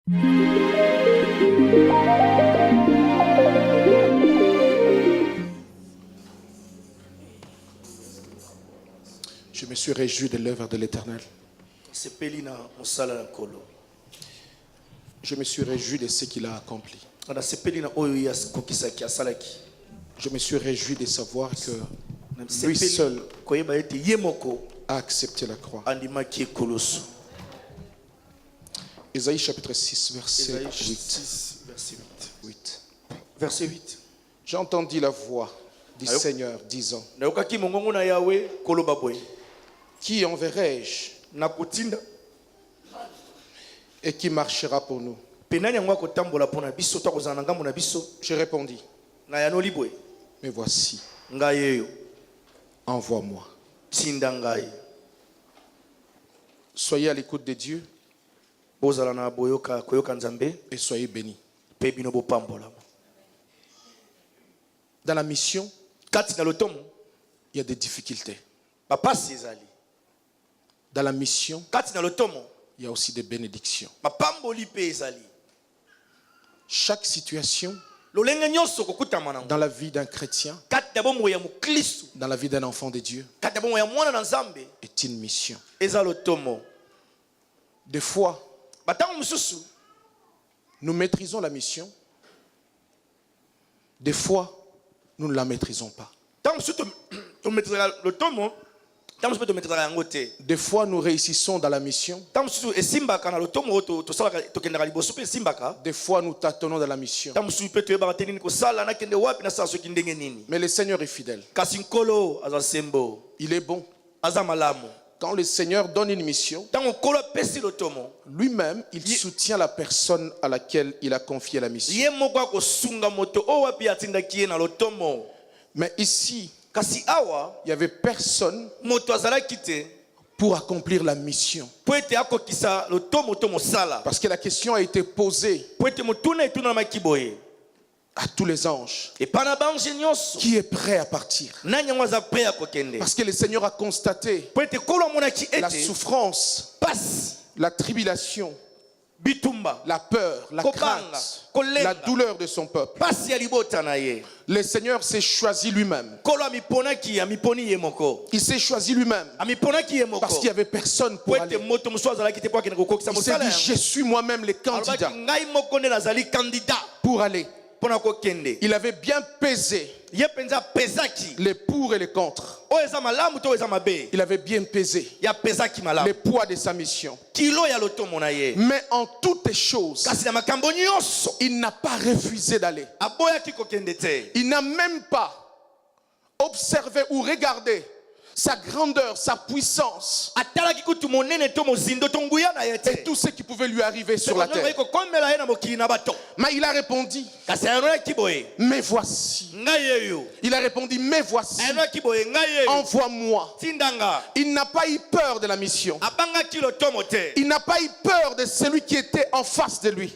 Je me suis réjoui de l'œuvre de l'Éternel. Je me suis réjoui de ce qu'il a accompli. Je me suis réjoui de savoir que lui seul a accepté la croix. Ésaïe chapitre 6, verset 8. Verset 8. J'ai entendu la voix du Seigneur disant: Qui enverrai-je et qui marchera pour nous? Je répondis: Mais voici, envoie-moi. Soyez à l'écoute de Dieu et soyez bénis. Dans la mission, il y a des difficultés. Dans la mission, il y a aussi des bénédictions. Chaque situation dans la vie d'un chrétien, dans la vie d'un enfant de Dieu, est une mission. Des fois, nous maîtrisons la mission. Des fois, nous ne la maîtrisons pas. Des fois, nous réussissons dans la mission. Des fois, nous tâtonnons dans la mission. Mais le Seigneur est fidèle. Il est bon. Quand le Seigneur donne une mission, lui-même, il soutient la personne à laquelle il a confié la mission. Mais ici, il n'y avait personne pour accomplir la mission. Parce que la question a été posée à tous les anges: qui est prêt à partir? Parce que le Seigneur a constaté la souffrance, la tribulation, la peur, la crainte, la douleur de son peuple. Le Seigneur s'est choisi lui-même. Il s'est choisi lui-même parce qu'il n'y avait personne pour aller. Il s'est dit: je suis moi-même le candidat pour aller. Il avait bien pesé les pour et les contre. Il avait bien pesé le poids de sa mission. Mais en toutes choses, il n'a pas refusé d'aller. Il n'a même pas observé ou regardé sa grandeur, sa puissance et tout ce qui pouvait lui arriver sur la terre. Mais il a répondu: mais voici. Il a répondu: mais voici, envoie-moi. Il n'a pas eu peur de la mission. Il n'a pas eu peur de celui qui était en face de lui.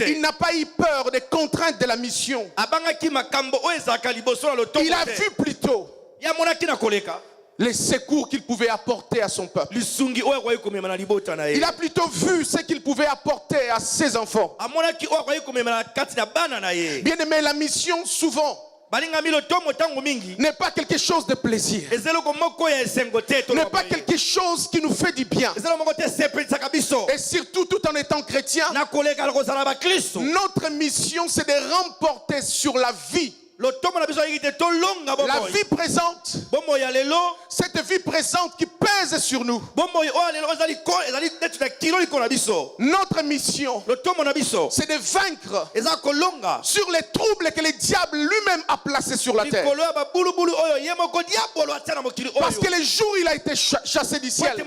Il n'a pas eu peur des contraintes de la mission. Il a vu plutôt les secours qu'il pouvait apporter à son peuple. Il a plutôt vu ce qu'il pouvait apporter à ses enfants. Bien aimé, la mission souvent n'est pas quelque chose de plaisir, n'est pas quelque chose qui nous fait du bien. Et surtout, tout en étant chrétien, notre mission, c'est de remporter sur la vie, la vie présente, cette vie présente qui pèse sur nous. Notre mission, c'est de vaincre sur les troubles que le diable lui-même a placés sur la terre. Parce que le jour où il a été chassé du ciel, la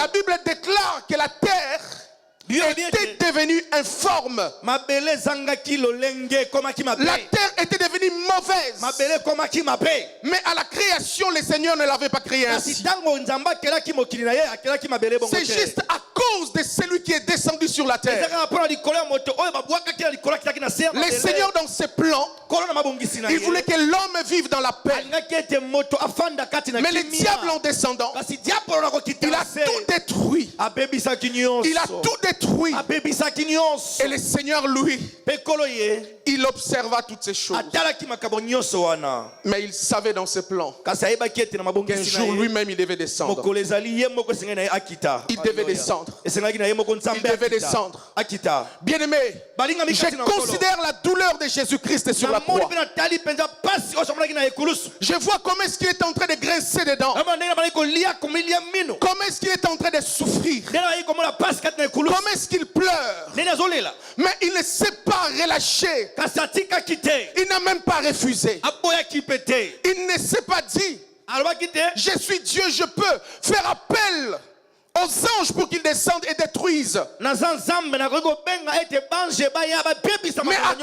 Bible déclare que la terre était devenue informe. La terre était devenue mauvaise. Mais à la création, le Seigneur ne l'avait pas créée ainsi. C'est juste à cause de celui qui est descendu sur la terre. Le Seigneur, dans ses plans, il voulait que l'homme vive dans la paix. Mais le diable, en descendant, il a tout détruit. Il a tout détruit. Et le Seigneur, lui, il observa toutes ces choses. Mais il savait dans ses plans qu'un jour lui-même il devait descendre. Il devait descendre. Il devait descendre. Bien-aimé, je considère la douleur de Jésus-Christ sur la croix. Je vois comment est-ce qu'il est en train de grincer des dents. Comment est-ce qu'il est en train de souffrir. Comment est-ce qu'il pleure. Mais il ne s'est pas relâché. Il n'a même pas refusé. Il ne s'est pas dit, je suis Dieu, je peux faire appel aux anges pour qu'ils descendent et détruisent. Mais à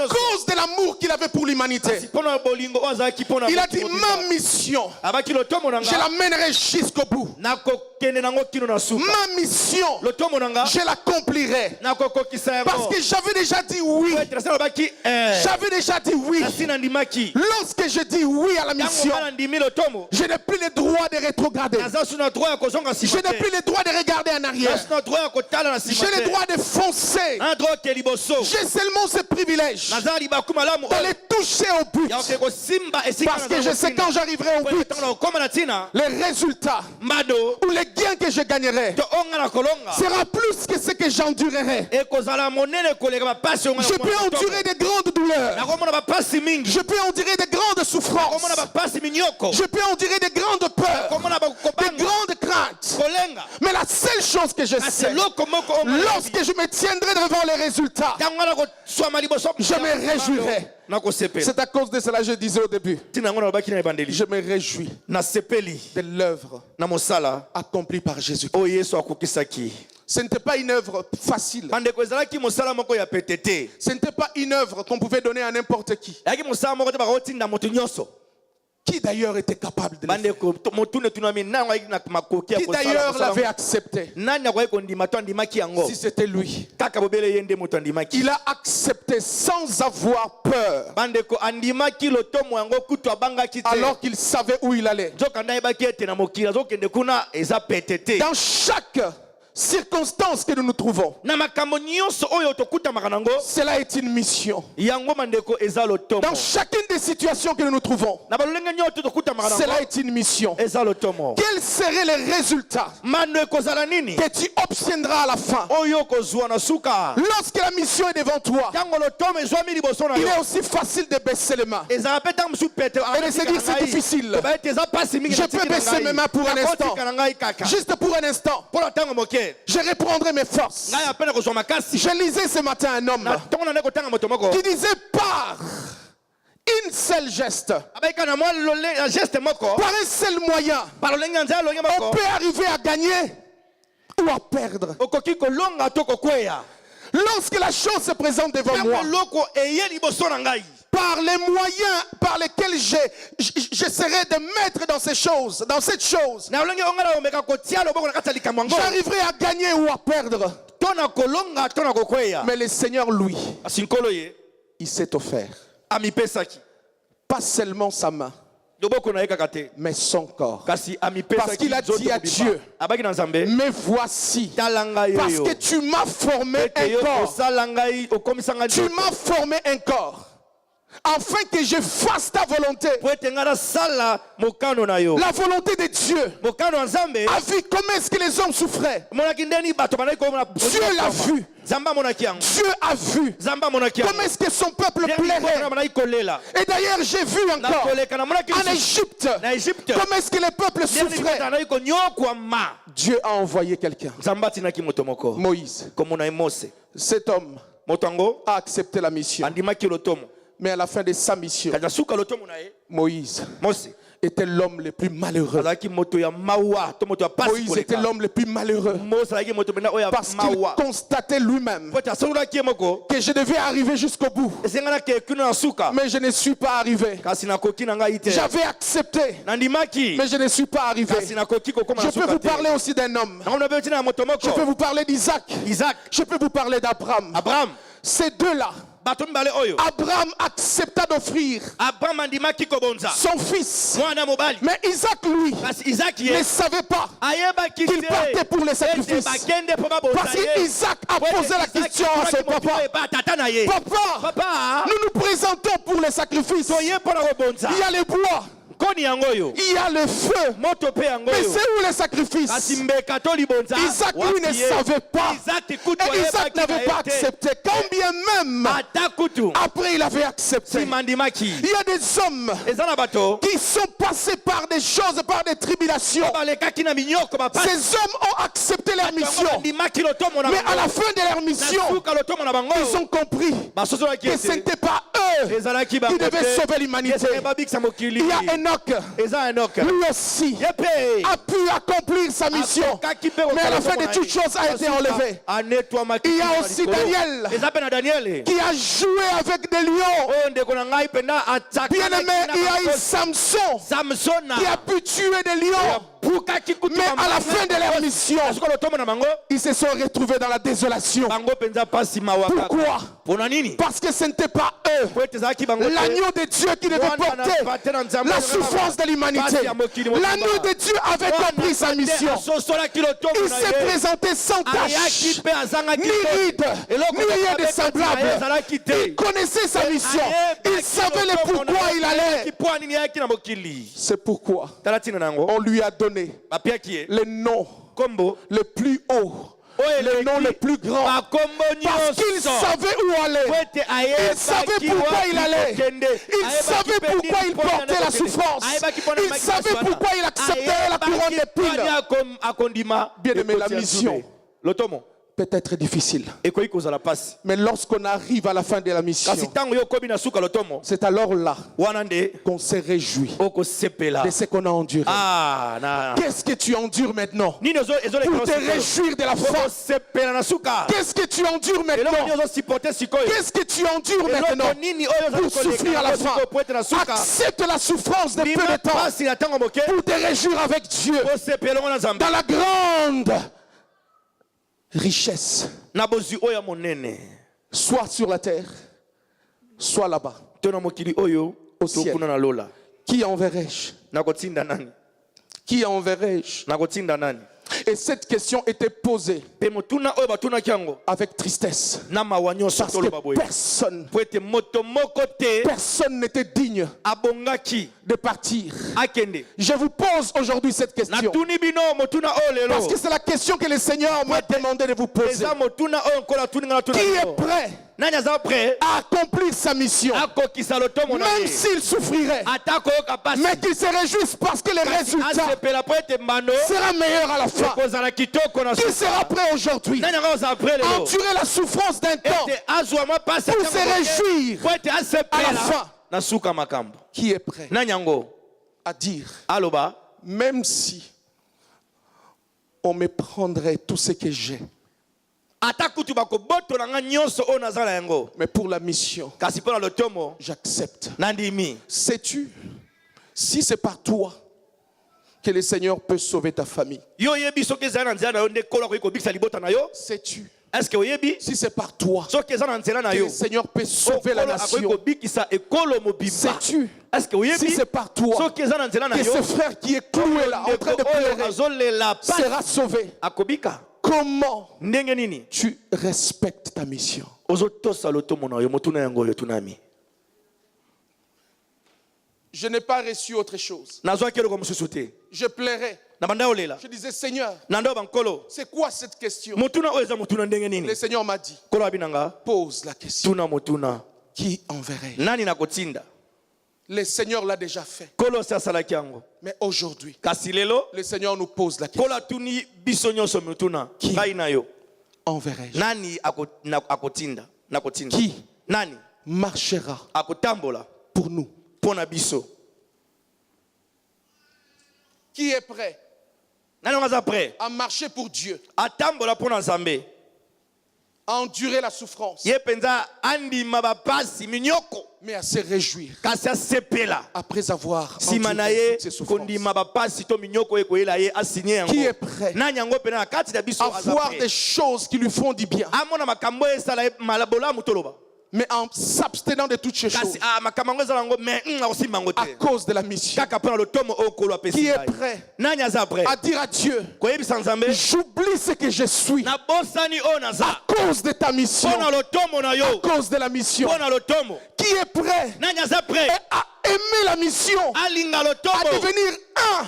cause de l'amour qu'il avait pour l'humanité, il a dit, ma mission, je l'amènerai jusqu'au bout. Ma mission, je l'accomplirai. Parce que j'avais déjà dit oui. J'avais déjà dit oui. Lorsque je dis oui à la mission, je n'ai plus le droit de rétrograder. Je n'ai plus le droit de regarder en arrière. J'ai le droit de foncer. J'ai seulement ce privilège d'aller toucher au but. Parce que je sais quand j'arriverai au but, les résultats ou les gains que je gagnerai sera plus que ce que j'endurerai. Je peux endurer de grandes douleurs. Je peux endurer de grandes souffrances. Je peux endurer de grandes peurs, de grandes craintes. Mais la seule chose que je sais, lorsque je me tiendrai devant les résultats, je me réjouirai. C'est à cause de cela que je disais au début, je me réjouis de l'œuvre accomplie par Jésus. Ce n'était pas une œuvre facile. Ce n'était pas une œuvre qu'on pouvait donner à n'importe qui. Qui d'ailleurs était capable de le faire? Qui d'ailleurs l'avait accepté? Si c'était lui. Il a accepté sans avoir peur. Alors qu'il savait où il allait. Dans chaque circonstance que nous nous trouvons, cela est une mission. Dans chacune des situations que nous nous trouvons, cela est une mission. Quels seraient les résultats que tu obtiendras à la fin? Lorsque la mission est devant toi, il est aussi facile de baisser les mains et de se dire c'est difficile. Je peux baisser mes mains pour un instant, juste pour un instant. Je reprendrai mes forces. Je lisais ce matin un homme qui disait par une seule geste, par un seul moyen, on peut arriver à gagner ou à perdre. Lorsque la chose se présente devant moi, par les moyens par lesquels j'essaierai de mettre dans ces choses, dans cette chose, j'arriverai à gagner ou à perdre. Mais le Seigneur, lui, il s'est offert. Pas seulement sa main, mais son corps. Parce qu'il a dit à Dieu, mais voici, parce que tu m'as formé un corps, tu m'as formé un corps, afin que je fasse ta volonté. La volonté de Dieu a vu comment est-ce que les hommes souffraient. Dieu l'a vu. Dieu a vu comment est-ce que son peuple plairait. Et d'ailleurs j'ai vu encore en Égypte comment est-ce que le peuple souffrait. Dieu a envoyé quelqu'un, Moïse. Cet homme a accepté la mission. Mais à la fin de sa mission, Moïse était l'homme le plus malheureux. Moïse était l'homme le plus malheureux parce qu'il constatait lui-même que je devais arriver jusqu'au bout. Mais je ne suis pas arrivé. J'avais accepté, mais je ne suis pas arrivé. Je peux vous parler aussi d'un homme. Je peux vous parler d'Isaac. Je peux vous parler d'Abraham. Ces deux-là, Abraham accepta d'offrir son fils. Mais Isaac, lui, ne savait pas qu'il partait pour les sacrifices. Parce qu'Isaac a posé la question à son papa. Papa, nous nous présentons pour les sacrifices. Il y a les bois. Il y a le feu. Mais c'est où les sacrifices? Isaac, lui, ne savait pas. Et Isaac n'avait pas accepté. Quand bien même, après il avait accepté. Il y a des hommes qui sont passés par des choses, par des tribulations. Ces hommes ont accepté leur mission. Mais à la fin de leur mission, ils ont compris que ce n'était pas eux qui devaient sauver l'humanité. Il y a Enoch, lui aussi, a pu accomplir sa mission, mais à la fin de toutes choses a été enlevé. Il y a aussi Daniel qui a joué avec des lions. Bien aimé, il y a eu Samson qui a pu tuer des lions. Mais à la fin de leur mission, ils se sont retrouvés dans la désolation. Pourquoi? Parce que ce n'était pas eux. L'agneau de Dieu qui devait porter la souffrance de l'humanité. L'agneau de Dieu avait compris sa mission. Il s'est présenté sans tache, ni ride, ni rien de semblable. Il connaissait sa mission. Il savait le pourquoi il allait. C'est pourquoi on lui a donné le nom le plus haut, le nom le plus grand, parce qu'il savait où aller. Il savait pourquoi il allait. Il savait pourquoi il portait la souffrance. Il savait pourquoi il acceptait la couronne d'épines. Bien aimé, la mission peut être difficile, mais lorsqu'on arrive à la fin de la mission, c'est alors là qu'on se réjouit de ce qu'on a enduré. Qu'est-ce que tu endures maintenant pour te réjouir de la fin? Qu'est-ce que tu endures maintenant? Qu'est-ce que tu endures maintenant pour souffrir à la fin? Accepte la souffrance de peu de temps pour te réjouir avec Dieu dans la grande richesse, soit sur la terre, soit là-bas, au ciel. Qui enverrai-je? Qui enverrai-je? Et cette question était posée avec tristesse, parce que personne n'était digne de partir. Je vous pose aujourd'hui cette question, parce que c'est la question que le Seigneur m'a demandé de vous poser. Qui est prêt à accomplir sa mission, même s'il souffrirait, mais qu'il se réjouisse parce que le résultat sera meilleur à la fin? Qui sera prêt aujourd'hui à endurer la souffrance d'un temps pour se réjouir à la fin? Qui est prêt à dire, même si on me prendrait tout ce que j'ai, mais pour la mission, j'accepte. Sais-tu, si c'est par toi que le Seigneur peut sauver ta famille? Sais-tu, si c'est par toi que le Seigneur peut sauver la nation? Sais-tu, si c'est par toi que ce frère qui est cloué là en train de pleurer sera sauvé? Comment tu respectes ta mission? Je n'ai pas reçu autre chose. Je plairais. Je disais, Seigneur, c'est quoi cette question? Le Seigneur m'a dit, pose la question. Qui enverrai-je? Le Seigneur l'a déjà fait. Mais aujourd'hui, le Seigneur nous pose la question. Qui enverrai-je? Qui marchera pour nous? Qui est prêt à marcher pour Dieu, à endurer la souffrance, mais à se réjouir après avoir enduré ces souffrances? Qui est prêt à voir des choses qui lui font du bien, mais en s'abstenant de toutes ces choses, à cause de la mission. Qui est prêt à dire à Dieu, j'oublie ce que je suis à cause de ta mission, à cause de la mission. Qui est prêt à aimer la mission, à devenir un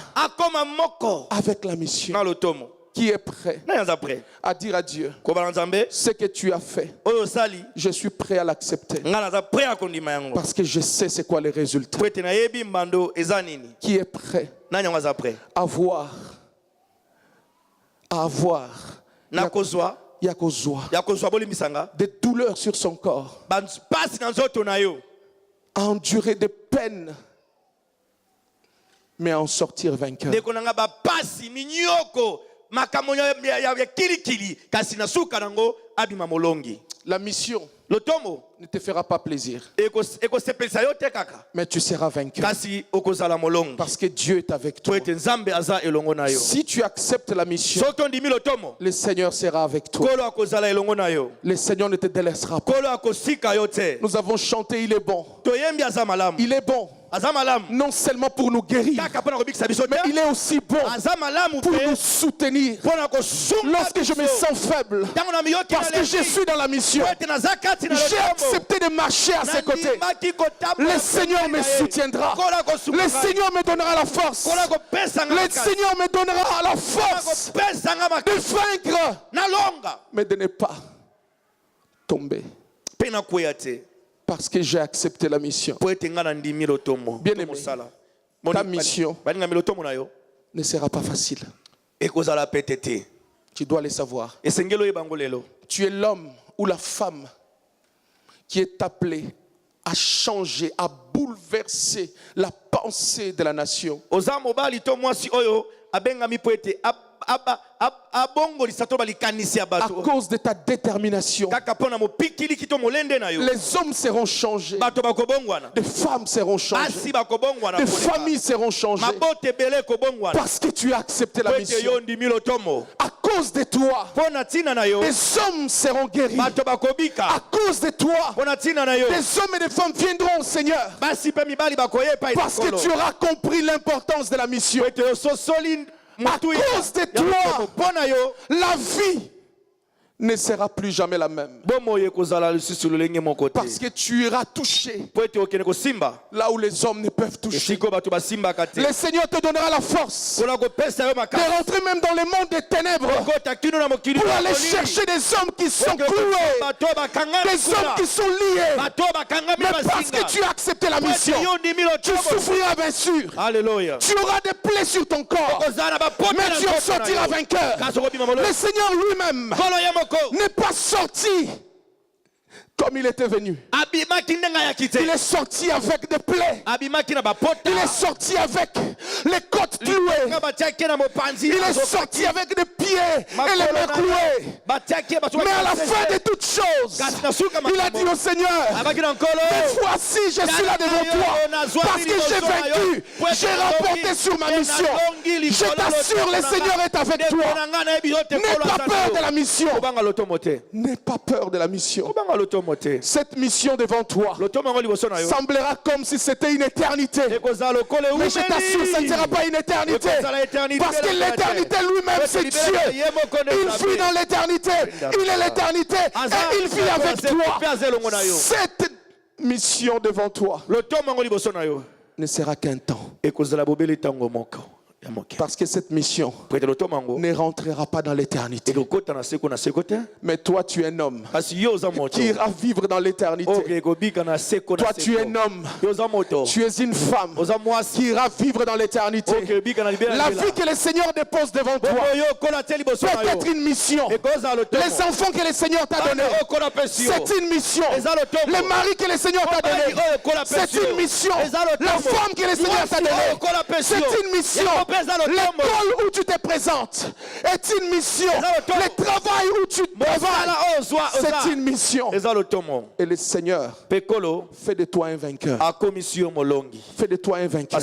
avec la mission? Qui est prêt à dire à Dieu, ce que tu as fait, je suis prêt à l'accepter parce que je sais c'est quoi les résultats. Qui est prêt à voir des douleurs sur son corps, à endurer des peines, mais à en sortir vainqueur? La mission ne te fera pas plaisir, mais tu seras vainqueur parce que Dieu est avec toi. Si tu acceptes la mission, le Seigneur sera avec toi. Le Seigneur ne te délaissera pas. Nous avons chanté, il est bon. Il est bon. Non seulement pour nous guérir, mais il est aussi bon pour nous soutenir lorsque je me sens faible, parce que je suis dans la mission. J'ai accepté de marcher à ses côtés. Le Seigneur me soutiendra. Le Seigneur me donnera la force. Le Seigneur me donnera la force de vaincre, mais de ne pas tomber. Parce que j'ai accepté la mission. Bien-aimé, ta mission ne sera pas facile. Tu dois le savoir. Tu es l'homme ou la femme qui est appelé à changer, à bouleverser la pensée de la nation. À cause de ta détermination, les hommes seront changés, les femmes seront changées, les familles seront changées, parce que tu as accepté la mission. À cause de toi, les hommes seront guéris. À cause de toi, des hommes et des femmes viendront au Seigneur, parce que tu auras compris l'importance de la mission. À cause de toi, la vie ne sera plus jamais la même. Parce que tu iras toucher là où les hommes ne peuvent toucher. Le Seigneur te donnera la force de rentrer même dans le monde des ténèbres pour aller chercher des hommes qui sont cloués, des hommes qui sont liés. Mais parce que tu as accepté la mission, tu souffriras bien sûr. Tu auras des plaies sur ton corps, mais tu en sortiras vainqueur. Le Seigneur lui-même n'est pas sorti comme il était venu. Il est sorti avec des plaies. Il est sorti avec les côtes clouées. Il est sorti avec des pieds et les mains clouées. Mais à la fin de toutes choses, il a dit au Seigneur, mais voici je suis là devant toi parce que j'ai vaincu, j'ai remporté sur ma mission. Je t'assure, le Seigneur est avec toi. N'aie pas peur de la mission. N'aie pas peur de la mission. Cette mission devant toi semblera comme si c'était une éternité. Mais je t'assure, ça ne sera pas une éternité. Parce que l'éternité lui-même, c'est Dieu. Il vit dans l'éternité. Il est l'éternité. Et il vit avec toi. Cette mission devant toi ne sera qu'un temps. Parce que cette mission ne rentrera pas dans l'éternité. Mais toi tu es un homme qui ira vivre dans l'éternité. Toi tu es un homme, tu es une femme qui ira vivre dans l'éternité. La vie que le Seigneur dépose devant toi peut être une mission. Les enfants que le Seigneur t'a donnés, c'est une mission. Le mari que le Seigneur t'a donné, c'est une mission. La femme que le Seigneur t'a donnée, c'est une mission. L'école où tu te présentes est une mission. Le travail où tu travailles C'est une mission. Et le Seigneur fait de toi un vainqueur. Fait de toi un vainqueur.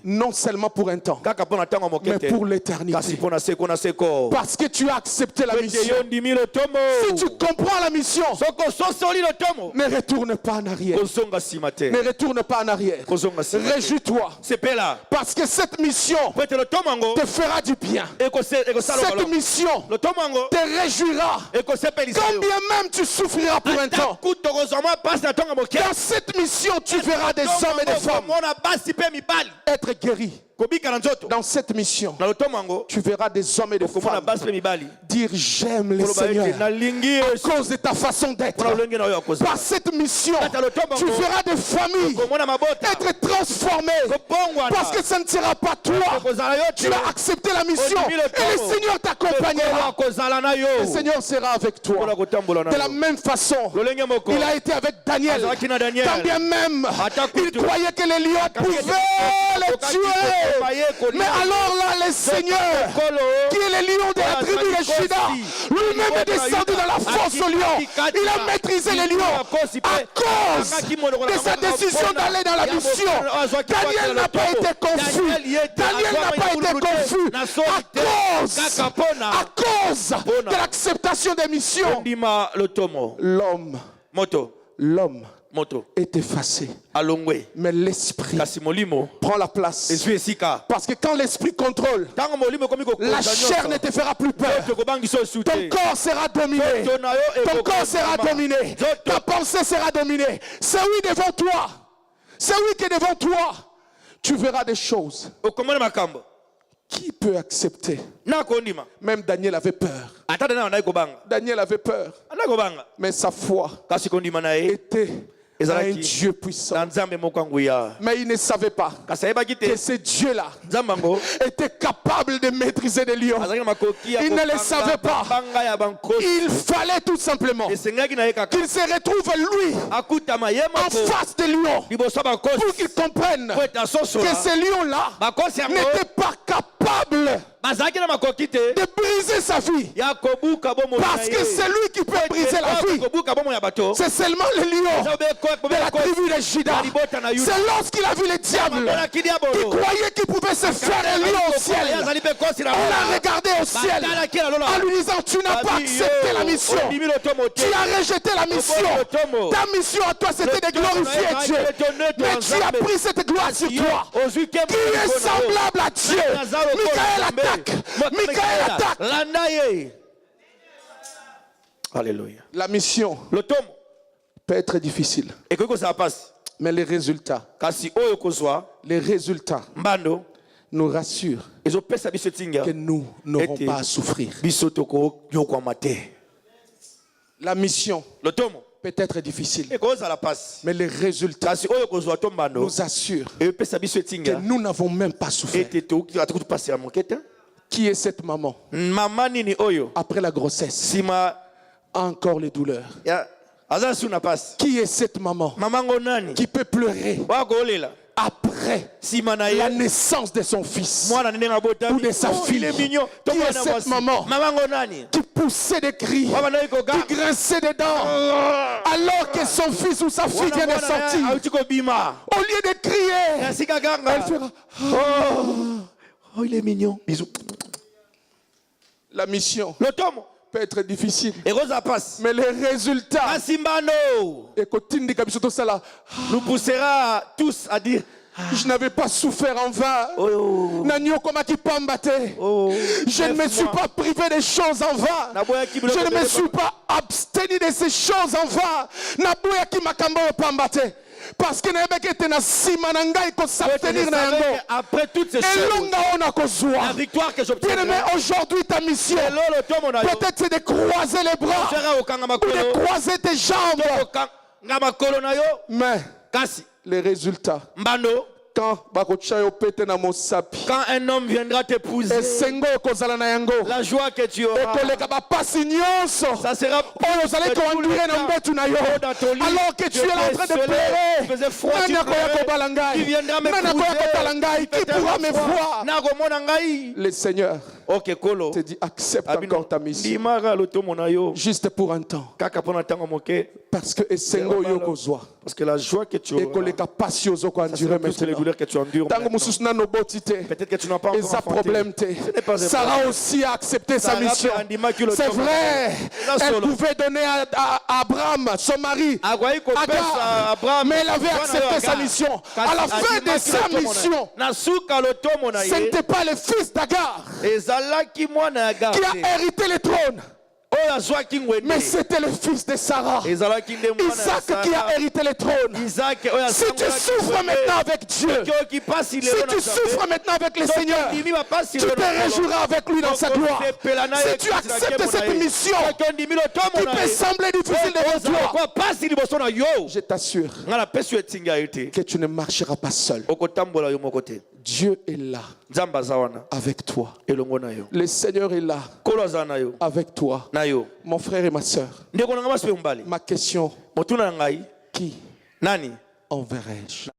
Non seulement pour un temps, mais pour l'éternité. Parce que tu as accepté la mission. Si tu comprends la mission, ne retourne pas en arrière. Ne retourne pas en arrière. Réjouis-toi. Parce que cette mission te fera du bien. Cette mission te réjouira. Quand bien même tu souffriras pour un temps. Dans cette mission, tu verras des hommes et des femmes être guéris. Dans cette mission, tu verras des hommes et des femmes dire j'aime le Seigneur à cause de ta façon d'être. Par cette mission, tu verras des familles être transformées parce que ça ne sera pas toi. Tu as accepté la mission et le Seigneur t'accompagnera. Le Seigneur sera avec toi. De la même façon, il a été avec Daniel. Quand bien même, il croyait que les lions pouvaient les tuer. Mais alors là, le Seigneur, qui est le lion de la tribu de Juda, lui-même est descendu dans la fosse au lion. Il a maîtrisé les lions à cause de sa décision d'aller dans la mission. Daniel n'a pas été confus. Daniel n'a pas été confus à cause de l'acceptation des missions. L'homme est effacé. Mais l'esprit prend la place. Parce que quand l'esprit contrôle, la chair ne te fera plus peur. Ton corps sera dominé. Ton corps sera dominé. Ta pensée sera dominée. C'est oui devant toi. C'est oui que devant toi, tu verras des choses. Qui peut accepter? Même Daniel avait peur. Daniel avait peur. Mais sa foi était un Dieu puissant. Mais il ne savait pas que ce Dieu-là était capable de maîtriser des lions. Il ne le savait pas. Il fallait tout simplement qu'il se retrouve lui en face des lions pour qu'il comprenne que ces lions-là n'étaient pas capables de briser sa vie. Parce que c'est lui qui peut briser la vie. C'est seulement le lion de la tribu de Juda. C'est lorsqu'il a vu le diable qui croyait qu'il pouvait se faire un lion au ciel. Il a regardé au ciel en lui disant tu n'as pas accepté la mission. Tu as rejeté la mission. Ta mission à toi c'était de glorifier Dieu. Mais tu as pris cette gloire sur toi. Qui est semblable à Dieu. Michael attaque. Michael attaque. Alléluia. La mission peut être difficile. Mais les résultats nous rassurent que nous n'aurons pas à souffrir. La mission peut être difficile. Mais les résultats nous assurent que nous n'avons même pas souffert. Qui est cette maman? Après la grossesse, encore les douleurs. Qui est cette maman qui peut pleurer après la naissance de son fils ou de sa fille? Qui est cette maman qui poussait des cris, qui grinçait des dents alors que son fils ou sa fille vient de sortir? Au lieu de crier, elle fera oh, il est mignon. Bisous. La mission peut être difficile. Mais les résultats nous poussera tous à dire je n'avais pas souffert en vain. Je ne me suis pas privé des choses en vain. Je ne me suis pas abstenu de ces choses en vain. Parce que après toutes ces choses, la victoire que j'obtiendrai, aujourd'hui ta mission peut-être c'est de croiser les bras ou de croiser tes jambes. Mais les résultats, quand un homme viendra t'épouser, la joie que tu auras, ça sera alors que tu es en train de pleurer. Qui pourra me voir? Le Seigneur te dit accepte encore ta mission. Juste pour un temps. Parce que esengo yo kozwa. Parce que la joie que tu auras, c'est les douleurs que tu endures maintenant. Peut-être que tu n'as pas encore enfanté. Sarah aussi a accepté sa mission. C'est vrai. Elle pouvait donner à Abraham, son mari, Agar, mais elle avait accepté sa mission. À la fin de sa mission, ce n'était pas le fils d'Agar qui a hérité le trône, mais c'était le fils de Sarah, Isaac, qui a hérité le trône. Si tu souffres maintenant avec Dieu, si tu souffres maintenant avec le Seigneur, tu te réjouiras avec lui dans sa gloire. Si tu acceptes cette mission qui peut sembler difficile devant toi, je t'assure que tu ne marcheras pas seul. Dieu est là avec toi. Le Seigneur est là avec toi. Mon frère et ma soeur, ma question, qui enverrai-je?